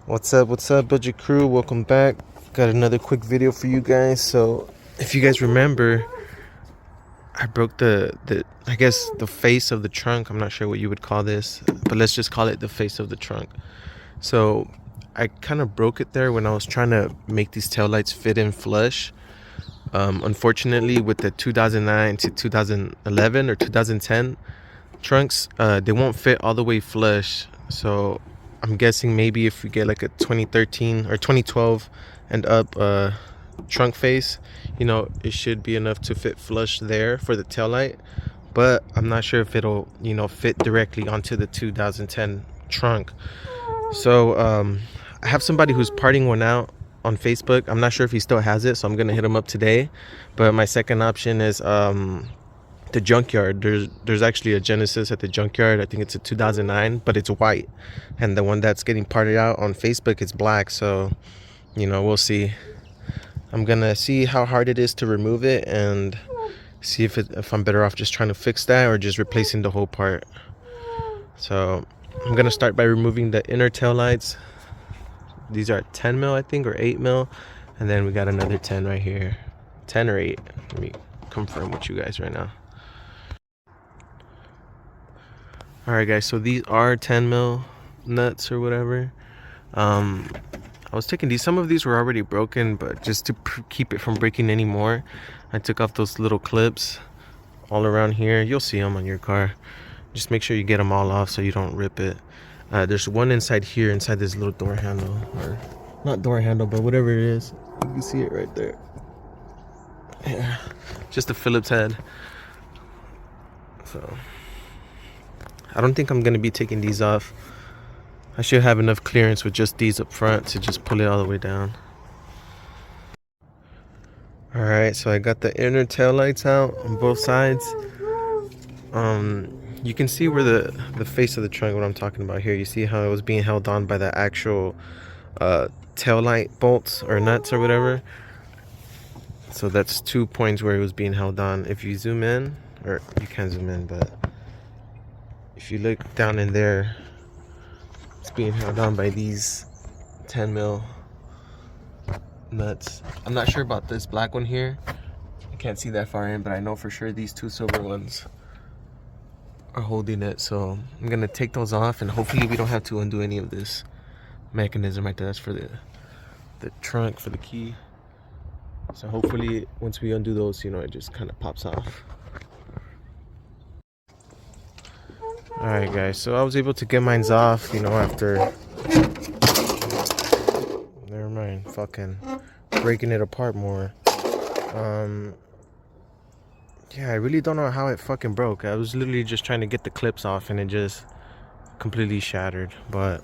What's up, budget crew? Welcome back. Got another quick video for you guys. So if you guys remember, I broke the I guess the face of the trunk. I'm not sure what you would call this, but let's just call it the face of the trunk. So I kind of broke it there when I was trying to make these taillights fit in flush. Unfortunately, with the 2009 to 2011 or 2010 trunks, they won't fit all the way flush. So I'm guessing maybe if we get like a 2013 or 2012 and up trunk face, it should be enough to fit flush there for the taillight. But I'm not sure if it'll fit directly onto the 2010 trunk. So I have somebody who's parting one out on Facebook. I'm not sure if he still has it, so I'm gonna hit him up today. But my second option is the junkyard. There's actually a Genesis at the junkyard. I think it's a 2009, but it's white, and the one that's getting parted out on Facebook is black. So we'll see. I'm gonna see how hard it is to remove it and see if I'm better off just trying to fix that or just replacing the whole part. So I'm gonna start by removing the inner tail lights. These are 10 mil, I think, or 8 mil, and then we got another 10 right here. 10 or 8. Let me confirm with you guys right now. Alright guys, so these are 10 mil nuts or whatever. I was taking these. Some of these were already broken, but just to keep it from breaking anymore, I took off those little clips all around here. You'll see them on your car. Just make sure you get them all off so you don't rip it. There's one inside here, inside this little door handle, or not door handle, but whatever it is. You can see it right there. Yeah, just a Phillips head. So I don't think I'm gonna be taking these off. I should have enough clearance with just these up front to just pull it all the way down. Alright, so I got the inner tail lights out on both sides. You can see where the face of the trunk, what I'm talking about here. You see how it was being held on by the actual tail light bolts or nuts or whatever. So that's 2 points where it was being held on. If you zoom in, or you can't zoom in, but if you look down in there, it's being held on by these 10 mil nuts. I'm not sure about this black one here. I can't see that far in, but I know for sure these two silver ones are holding it. So I'm gonna take those off, and hopefully we don't have to undo any of this mechanism right there. That's for the trunk, for the key. So hopefully once we undo those, it just kind of pops off. Alright guys, so I was able to get mine off, after, never mind, fucking breaking it apart more. Yeah, I really don't know how it fucking broke. I was literally just trying to get the clips off and it just completely shattered. But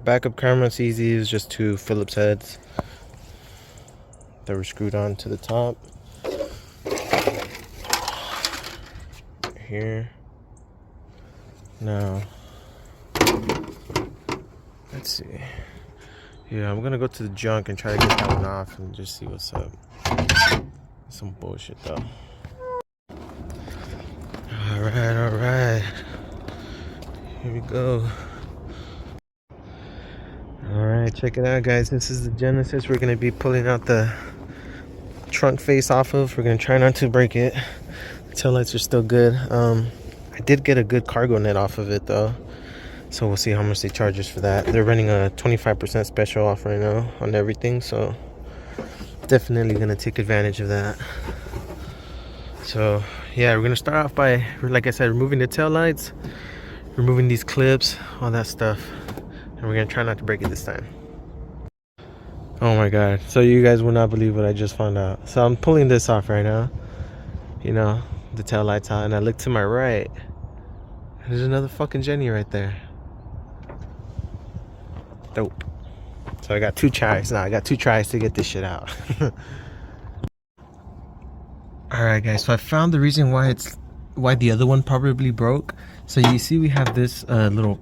backup camera's easy. It's just two Phillips heads that were screwed on to the top. Here. Now, let's see. Yeah, I'm gonna go to the junk and try to get that one off and just see what's up. Some bullshit though. Alright. Here we go. Alright, check it out guys. This is the Genesis we're gonna be pulling out the trunk face off of. We're gonna try not to break it. The tail lights are still good. I did get a good cargo net off of it though, so we'll see how much they charge us for that. They're running a 25% special off right now on everything, so definitely gonna take advantage of that. So yeah, we're gonna start off by, like I said, removing the tail lights, removing these clips, all that stuff, and we're gonna try not to break it this time. Oh my god, so you guys will not believe what I just found out. So I'm pulling this off right now, the tail lights out, and I look to my right. There's another fucking Jenny right there. Dope. So I got 2 tries now. I got 2 tries to get this shit out. Alright guys, so I found the reason why the other one probably broke. So you see we have this little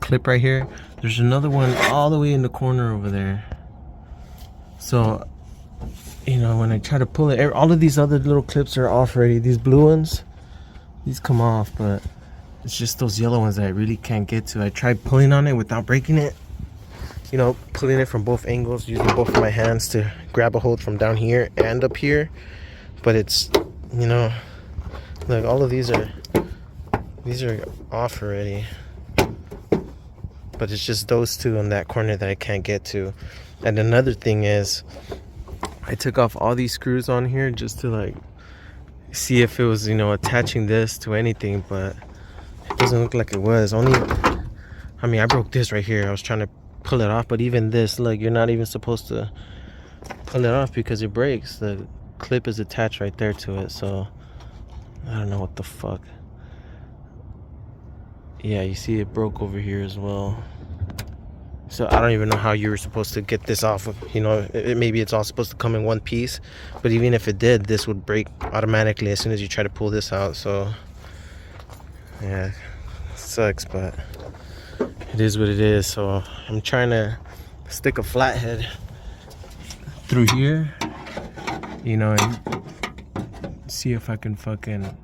clip right here. There's another one all the way in the corner over there. So when I try to pull it, all of these other little clips are off already. These blue ones, these come off, but It's just those yellow ones that I really can't get to. I tried pulling on it without breaking it. You know, pulling it from both angles, using both of my hands to grab a hold from down here and up here. But it's, you know, like all of these are off already. But it's just those two in that corner that I can't get to. And another thing is, I took off all these screws on here just to like see if it was, you know, attaching this to anything, but it doesn't look like it was. Only, I mean, I broke this right here. I was trying to pull it off, but even this, like, you're not even supposed to pull it off because it breaks. The clip is attached right there to it, so I don't know what the fuck. Yeah, you see it broke over here as well. So I don't even know how you were supposed to get this off of, you know, maybe it's all supposed to come in one piece, but even if it did, this would break automatically as soon as you try to pull this out. So yeah, it sucks, but it is what it is. So I'm trying to stick a flathead through here, you know, and see if I can fucking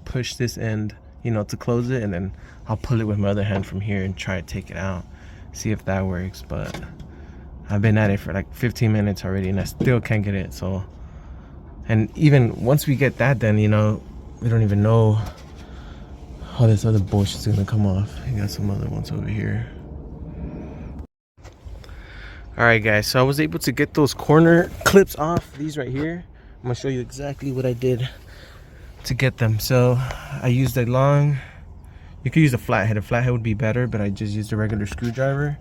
push this end, you know, to close it, and then I'll pull it with my other hand from here and try to take it out, see if that works. But I've been at it for like 15 minutes already and I still can't get it. So, and even once we get that, then, you know, we don't even know how this other bullshit's gonna come off. You got some other ones over here. All right, guys, so I was able to get those corner clips off, these right here. I'm gonna show you exactly what I did to get them. So I used a long, you could use a flathead. A flathead would be better, but I just used a regular screwdriver.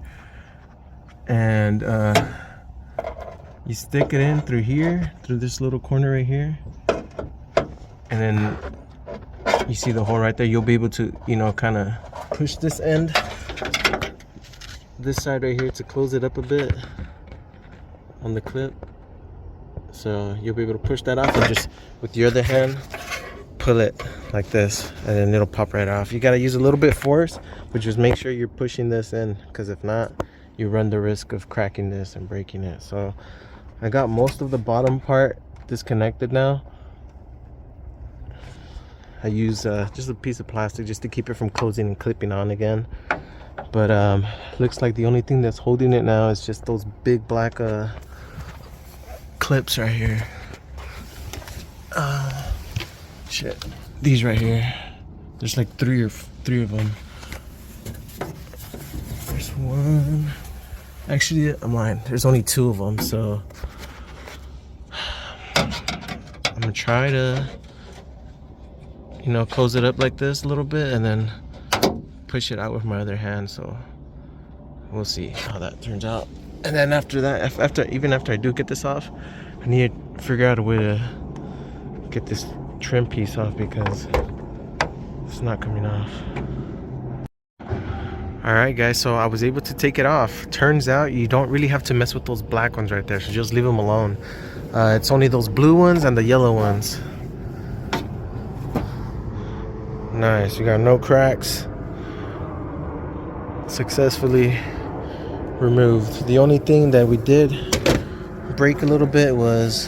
And you stick it in through here, through this little corner right here. And then you see the hole right there. You'll be able to, you know, kind of push this end, this side right here, to close it up a bit on the clip. So you'll be able to push that off and just with your other hand pull it like this, and then it'll pop right off. You got to use a little bit of force, but just make sure you're pushing this in, because if not, you run the risk of cracking this and breaking it. So I got most of the bottom part disconnected now. I use just a piece of plastic just to keep it from closing and clipping on again. But looks like the only thing that's holding it now is just those big black clips right here. Shit, these right here. There's like three of them. There's one. Actually, I'm lying. There's only two of them. So I'm gonna try to, you know, close it up like this a little bit and then push it out with my other hand. So we'll see how that turns out. And then after that, even after I do get this off, I need to figure out a way to get this trim piece off because it's not coming off. All right, guys, so I was able to take it off. Turns out you don't really have to mess with those black ones right there, so just leave them alone. It's only those blue ones and the yellow ones. Nice, you got no cracks. Successfully removed. The only thing that we did break a little bit was,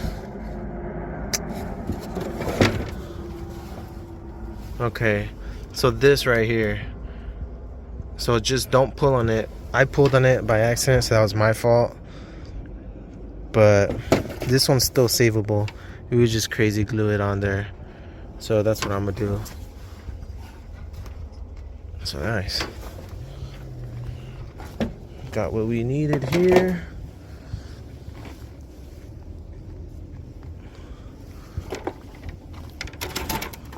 okay, so this right here. So just don't pull on it. I pulled on it by accident, so that was my fault. But this one's still savable. We would just crazy glue it on there. So that's what I'm gonna do. So nice. Got what we needed here.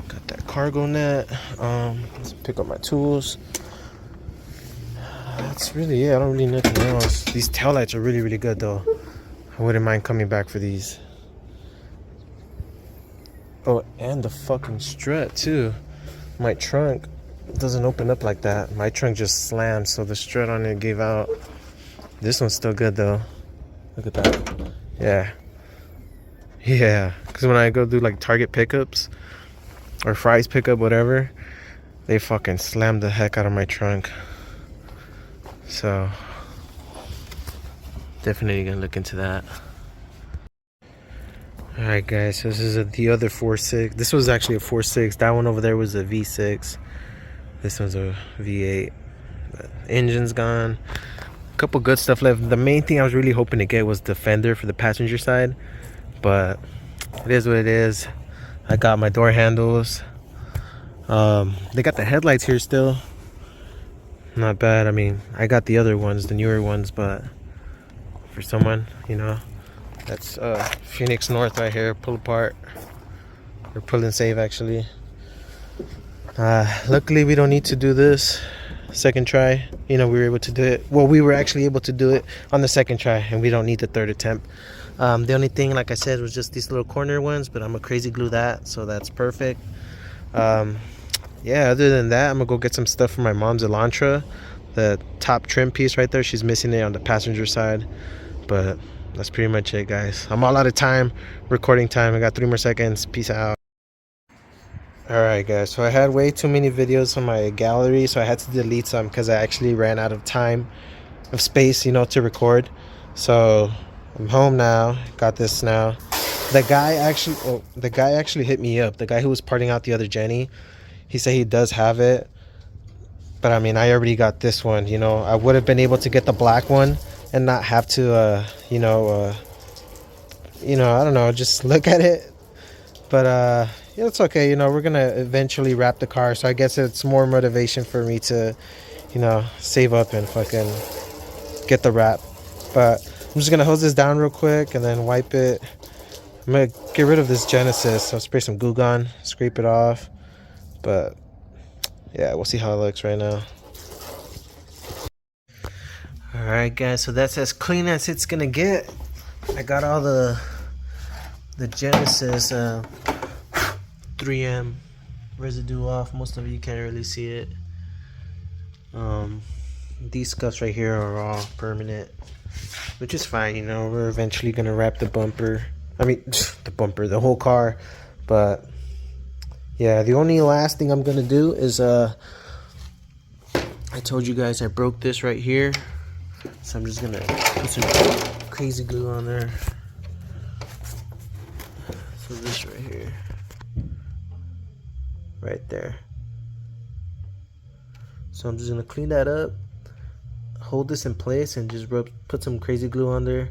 Got that cargo net. Let's pick up my tools. That's really it. I don't really need nothing else. These taillights are really, really good though. I wouldn't mind coming back for these. Oh, and the fucking strut too. My trunk doesn't open up like that. My trunk just slammed, so the strut on it gave out. This one's still good though. Look at that. Yeah, because when I go do like Target pickups or Fry's pickup, whatever, they fucking slammed the heck out of my trunk. So definitely gonna look into that. All right, guys. So this is the other 4.6. This was actually a 4.6. That one over there was a V6. This one's a V8. The engine's gone. A couple good stuff left. The main thing I was really hoping to get was the fender for the passenger side, but it is what it is. I got my door handles. They got the headlights here still. Not bad. I mean, I got the other ones, the newer ones, but for someone, you know, that's Phoenix North right here. Pull apart, or pull and save actually. Luckily we don't need to do this second try. You know, we were able to do it. Well, we were actually able to do it on the second try, and we don't need the third attempt. The only thing, like I said, was just these little corner ones, but I'm gonna crazy glue that, so that's perfect. Yeah, other than that, I'm gonna go get some stuff from my mom's Elantra. The top trim piece right there, she's missing it on the passenger side, but that's pretty much it, guys. I'm all out of time, recording time. I got 3 more seconds. Peace out. Alright, guys, so I had way too many videos on my gallery, so I had to delete some because I actually ran out of time, of space, you know, to record. So I'm home now, got this now. The guy actually hit me up. The guy who was parting out the other Jenny, he said he does have it, but I mean, I already got this one. You know, I would have been able to get the black one and not have to you know, I don't know, just look at it. But yeah, it's okay. You know, we're gonna eventually wrap the car, so I guess it's more motivation for me to, you know, save up and fucking get the wrap. But I'm just gonna hose this down real quick and then wipe it. I'm gonna get rid of this Genesis. I'll spray some Goo Gone, scrape it off. But yeah, we'll see how it looks right now. Alright, guys, so that's as clean as it's gonna get. I got all the Genesis 3M residue off. Most of you can't really see it. These scuffs right here are all permanent, which is fine. You know, we're eventually gonna wrap the bumper. I mean, the bumper, the whole car. But yeah, the only last thing I'm gonna do is I told you guys I broke this right here, so I'm just gonna put some crazy glue on there. So this right here, right there. So I'm just gonna clean that up, hold this in place, and just put some crazy glue on there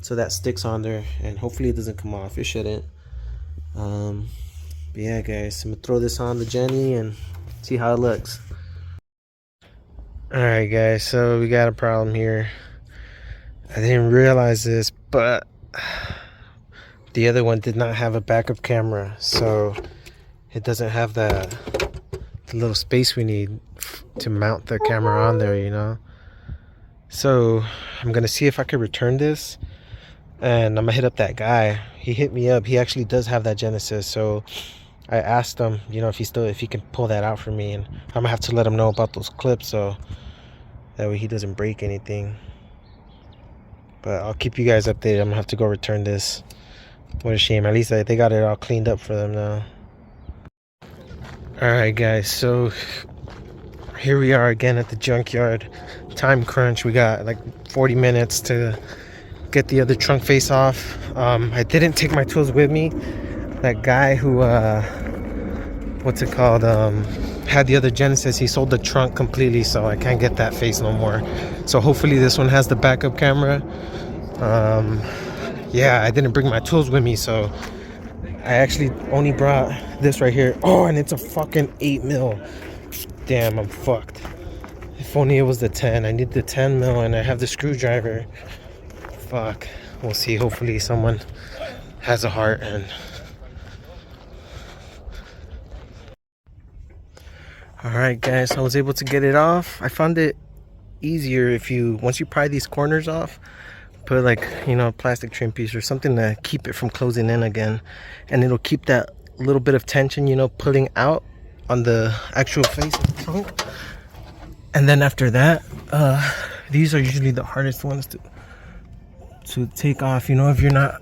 so that sticks on there, and hopefully it doesn't come off. It shouldn't. But yeah, guys, I'm gonna throw this on the Jenny and see how it looks. Alright, guys, so we got a problem here. I didn't realize this, but the other one did not have a backup camera, so it doesn't have the little space we need to mount the camera on there, you know. So I'm gonna see if I can return this, and I'm gonna hit up that guy. He hit me up. He actually does have that Genesis, so I asked him, you know, if he can pull that out for me, and I'm gonna have to let him know about those clips, so that way he doesn't break anything. But I'll keep you guys updated. I'm gonna have to go return this. What a shame. At least they got it all cleaned up for them now. Alright, guys, so here we are again at the junkyard. Time crunch. We got like 40 minutes to get the other trunk face off. I didn't take my tools with me. That guy who what's it called, had the other Genesis, he sold the trunk completely, so I can't get that face no more. So hopefully this one has the backup camera. Yeah, I didn't bring my tools with me, so I actually only brought this right here. Oh, and it's a fucking 8 mil. Damn, I'm fucked. If only it was the 10. I need the 10 mil, and I have the screwdriver. Fuck. We'll see. Hopefully someone has a heart. And alright, guys, I was able to get it off. I found it easier once you pry these corners off, put like, you know, a plastic trim piece or something to keep it from closing in again, and it'll keep that little bit of tension, you know, pulling out on the actual face of the trunk. And then after that, these are usually the hardest ones to take off, you know, if you're not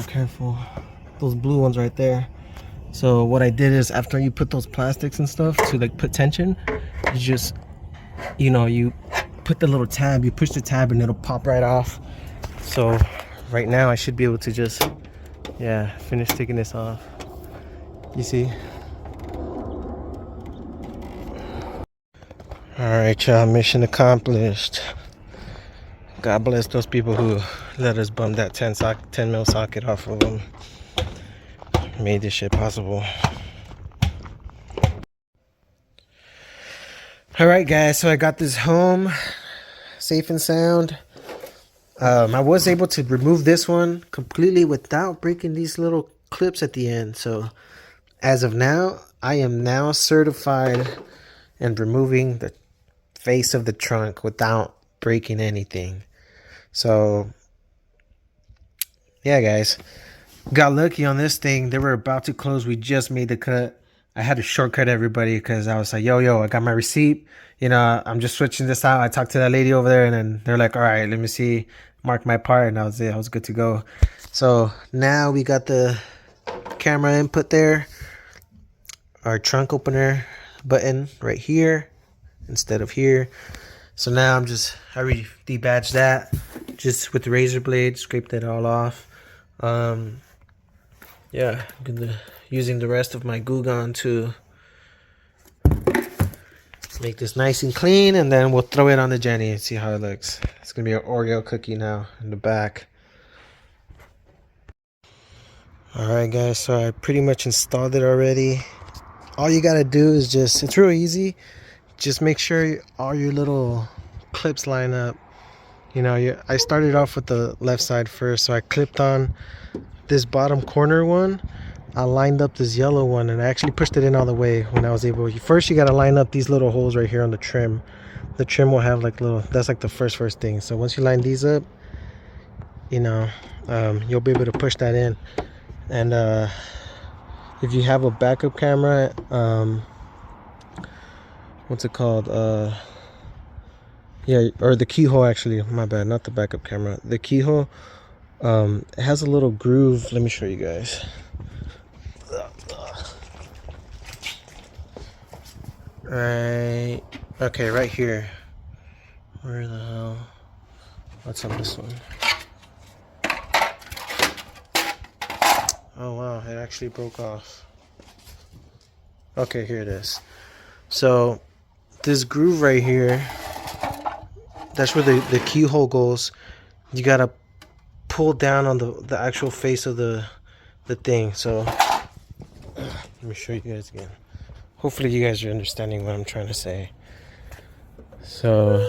careful. Those blue ones right there. So what I did is, after you put those plastics and stuff to like put tension, you just, you know, you put the little tab, you push the tab, and it'll pop right off. So right now I should be able to just, yeah, finish taking this off. You see? Alright, y'all, mission accomplished. God bless those people who let us bum that 10 mil socket off of them. Made this shit possible. Alright guys, so I got this home safe and sound. I was able to remove this one completely without breaking these little clips at the end. So as of now, I am now certified in removing the face of the trunk without breaking anything. So yeah guys, got lucky on this thing. They were about to close. We just made the cut. I had to shortcut everybody because I was like, yo, I got my receipt. You know, I'm just switching this out. I talked to that lady over there, and then they're like, all right, let me see, mark my part, and that was it. I was good to go. So now we got the camera input there, our trunk opener button right here instead of here. So now I already debadged that just with the razor blade, scraped it all off. Yeah, I'm using the rest of my glue gun to make this nice and clean, and then we'll throw it on the Jenny and see how it looks. It's gonna be an Oreo cookie now in the back. Alright guys, so I pretty much installed it already. All you gotta do is it's real easy. Just make sure all your little clips line up. You know, I started off with the left side first, so I clipped on this bottom corner one. I lined up this yellow one, and I actually pushed it in all the way when I was able. First you got to line up these little holes right here on the trim. The trim will have like little, that's like the first thing. So once you line these up, you know, you'll be able to push that in. And if you have a backup camera, what's it called, yeah, or the keyhole, actually, my bad, not the backup camera, the keyhole, it has a little groove. Let me show you guys. Right, okay, right here. Where the hell? What's on this one? Oh wow, it actually broke off. Okay, here it is. So this groove right here, that's where the keyhole goes. You gotta pull down on the actual face of the thing. So let me show you guys again. Hopefully you guys are understanding what I'm trying to say. So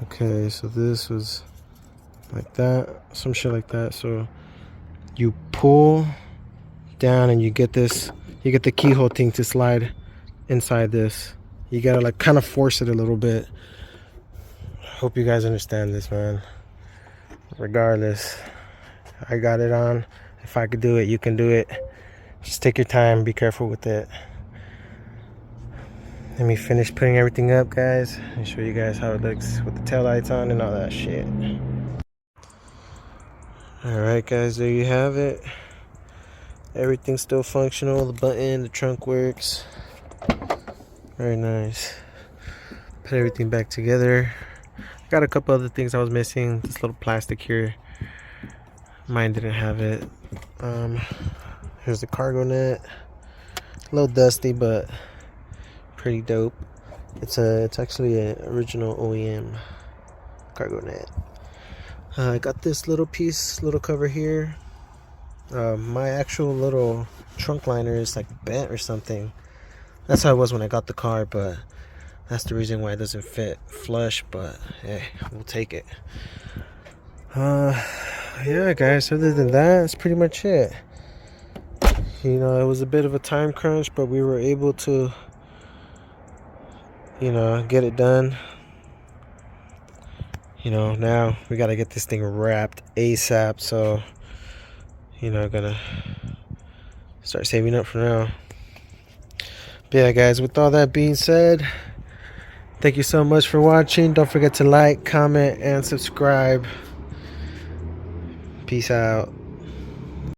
okay, so this was like that, some shit like that. So you pull down and you get the keyhole thing to slide inside this. You gotta like kind of force it a little bit. Hope you guys understand this, man. Regardless, I got it on. If I could do it, you can do it. Just take your time, be careful with it. Let me finish putting everything up, guys, and show you guys how it looks with the taillights on and all that shit. Alright guys, there you have it. Everything's still functional. The button, the trunk works. Very nice. Put everything back together. Got a couple other things I was missing. This little plastic here, mine didn't have it. Here's the cargo net. A little dusty, but pretty dope. It's actually an original OEM cargo net. I got this little cover here. My actual little trunk liner is like bent or something. That's how it was when I got the car, but that's the reason why it doesn't fit flush, but hey, we'll take it. Yeah guys, other than that, that's pretty much it. You know, it was a bit of a time crunch, but we were able to, you know, get it done. You know, now we gotta get this thing wrapped ASAP, so, you know, gonna start saving up for now. But yeah guys, with all that being said, thank you so much for watching. Don't forget to like, comment, and subscribe. Peace out.